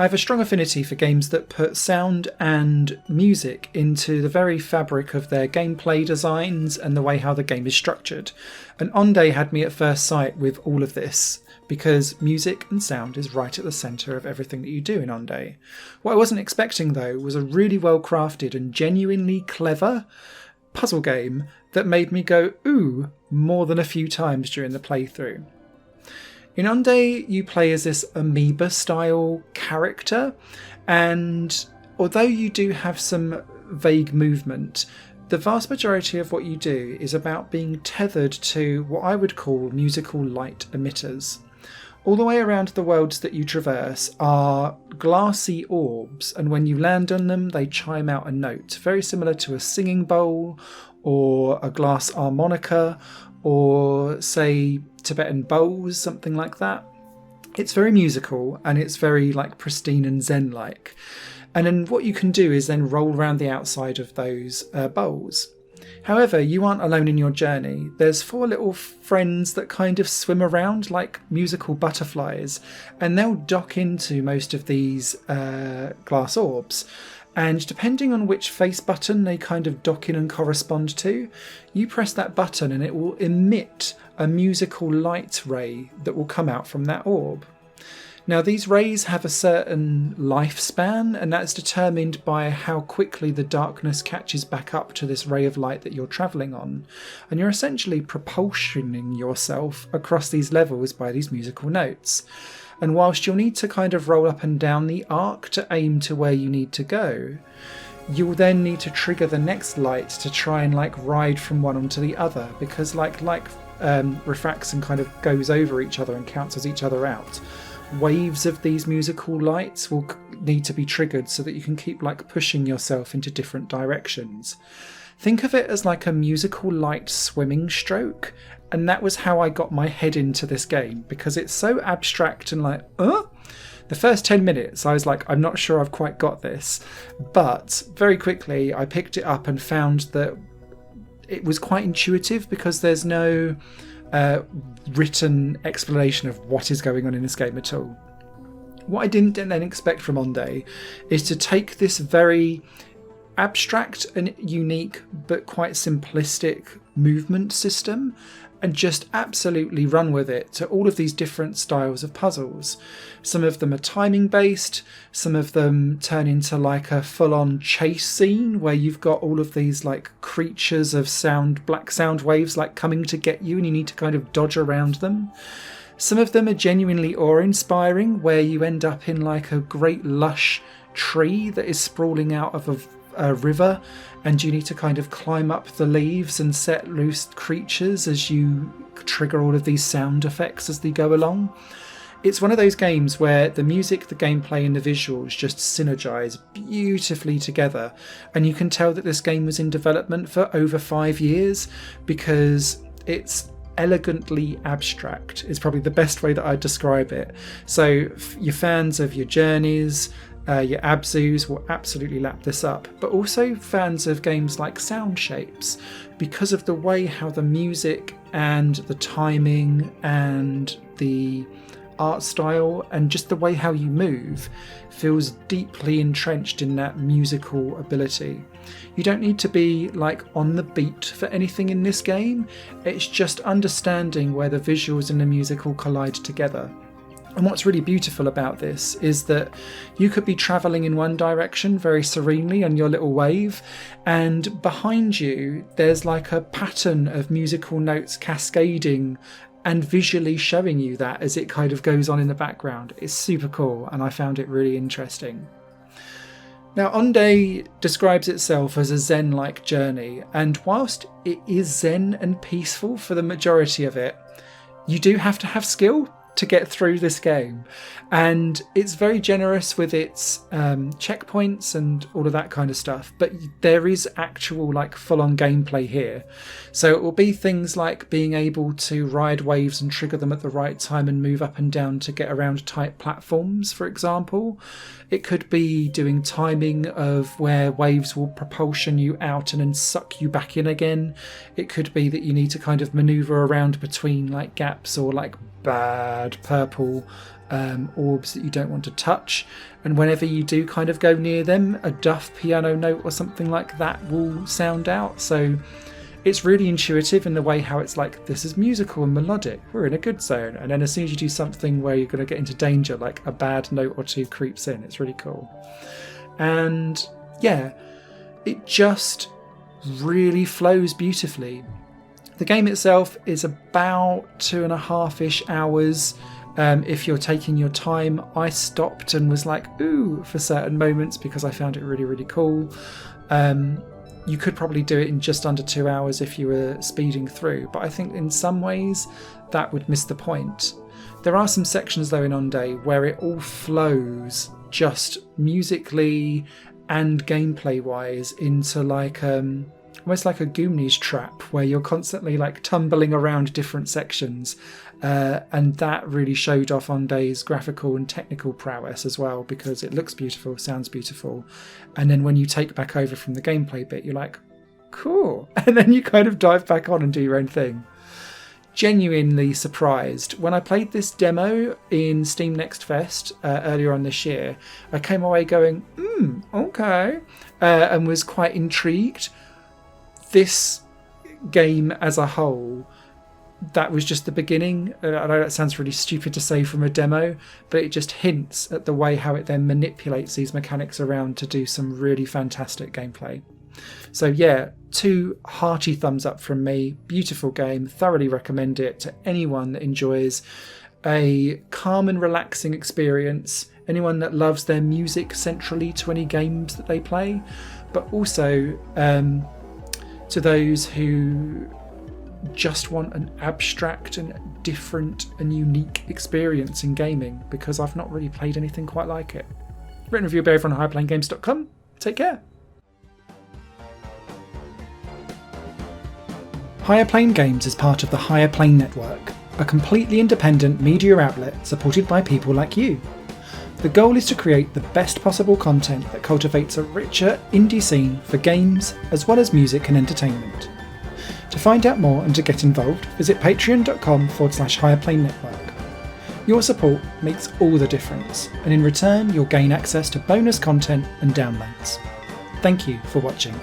I have a strong affinity for games that put sound and music into the very fabric of their gameplay designs and the way how the game is structured. And Onde had me at first sight with all of this, because music and sound is right at the centre of everything that you do in Onde. What I wasn't expecting, though, was a really well crafted and genuinely clever puzzle game that made me go, ooh, more than a few times during the playthrough. In Onde, you play as this amoeba-style character, and although you do have some vague movement, the vast majority of what you do is about being tethered to what I would call musical light emitters. All the way around the worlds that you traverse are glassy orbs, and when you land on them, they chime out a note, very similar to a singing bowl or a glass harmonica or, say, Tibetan bowls, something like that. It's very musical and it's very pristine and Zen-like. And then what you can do is then roll around the outside of those bowls. However, you aren't alone in your journey. There's 4 little friends that kind of swim around like musical butterflies, and they'll dock into most of these glass orbs. And depending on which face button they kind of dock in and correspond to, you press that button and it will emit a musical light ray that will come out from that orb. Now, these rays have a certain lifespan, and that's determined by how quickly the darkness catches back up to this ray of light that you're travelling on. And you're essentially propulsioning yourself across these levels by these musical notes. And whilst you'll need to kind of roll up and down the arc to aim to where you need to go, you'll then need to trigger the next light to try and ride from one onto the other, because refracts and kind of goes over each other and cancels each other out. Waves of these musical lights will need to be triggered so that you can keep pushing yourself into different directions. Think of it as a musical light swimming stroke, and that was how I got my head into this game, because it's so abstract and the first 10 minutes I was I'm not sure I've quite got this, but very quickly I picked it up and found that it was quite intuitive, because there's no written explanation of what is going on in this game at all. What I didn't then expect from Onde is to take this very abstract and unique but quite simplistic movement system and just absolutely run with it to all of these different styles of puzzles. Some of them are timing based, some of them turn into a full-on chase scene where you've got all of these creatures of sound, black sound waves coming to get you, and you need to kind of dodge around them. Some of them are genuinely awe-inspiring, where you end up in a great lush tree that is sprawling out of a river, and you need to kind of climb up the leaves and set loose creatures as you trigger all of these sound effects as they go along. It's one of those games where the music, the gameplay and the visuals just synergize beautifully together, and you can tell that this game was in development for over 5 years, because it's elegantly abstract is probably the best way that I'd describe it. So your fans of your Journeys, your Abzus will absolutely lap this up, but also fans of games like Sound Shapes, because of the way how the music and the timing and the art style and just the way how you move feels deeply entrenched in that musical ability. You don't need to be on the beat for anything in this game, it's just understanding where the visuals and the musical collide together. And what's really beautiful about this is that you could be travelling in one direction very serenely on your little wave, and behind you there's a pattern of musical notes cascading and visually showing you that as it kind of goes on in the background. It's super cool, and I found it really interesting. Now, Onde describes itself as a Zen-like journey, and whilst it is zen and peaceful for the majority of it, you do have to have skill to get through this game, and it's very generous with its checkpoints and all of that kind of stuff, but there is actual full-on gameplay here. So it will be things like being able to ride waves and trigger them at the right time and move up and down to get around tight platforms, for example. It could be doing timing of where waves will propulsion you out and then suck you back in again. It could be that you need to kind of maneuver around between gaps or bad purple orbs that you don't want to touch, and whenever you do kind of go near them, a duff piano note or something like that will sound out. So it's really intuitive in the way how it's like, this is musical and melodic, we're in a good zone, and then as soon as you do something where you're going to get into danger, like a bad note or two creeps in. It's really cool. And yeah, it just really flows beautifully. The game itself is about 2.5-ish hours. If you're taking your time, I stopped and was like, ooh, for certain moments, because I found it really, really cool. You could probably do it in just under 2 hours if you were speeding through, but I think in some ways that would miss the point. There are some sections though in Onde where it all flows just musically and gameplay wise into like almost like a Goonies trap, where you're constantly like tumbling around different sections, and that really showed off Onde's graphical and technical prowess as well, because it looks beautiful, sounds beautiful, and then when you take back over from the gameplay bit, you're like, cool, and then you kind of dive back on and do your own thing. Genuinely surprised. When I played this demo in Steam Next Fest earlier on this year, I came away going, okay, and was quite intrigued. This game as a whole, that was just the beginning. I know that sounds really stupid to say from a demo, but it just hints at the way how it then manipulates these mechanics around to do some really fantastic gameplay. So yeah, 2 hearty thumbs up from me. Beautiful game, thoroughly recommend it to anyone that enjoys a calm and relaxing experience, anyone that loves their music centrally to any games that they play, but also to those who just want an abstract and different and unique experience in gaming, because I've not really played anything quite like it. Written review over on higherplanegames.com. Take care. Higher Plane Games is part of the Higher Plane Network, a completely independent media outlet supported by people like you. The goal is to create the best possible content that cultivates a richer indie scene for games as well as music and entertainment. To find out more and to get involved, visit patreon.com/higherplane-network. Your support makes all the difference, and in return you'll gain access to bonus content and downloads. Thank you for watching.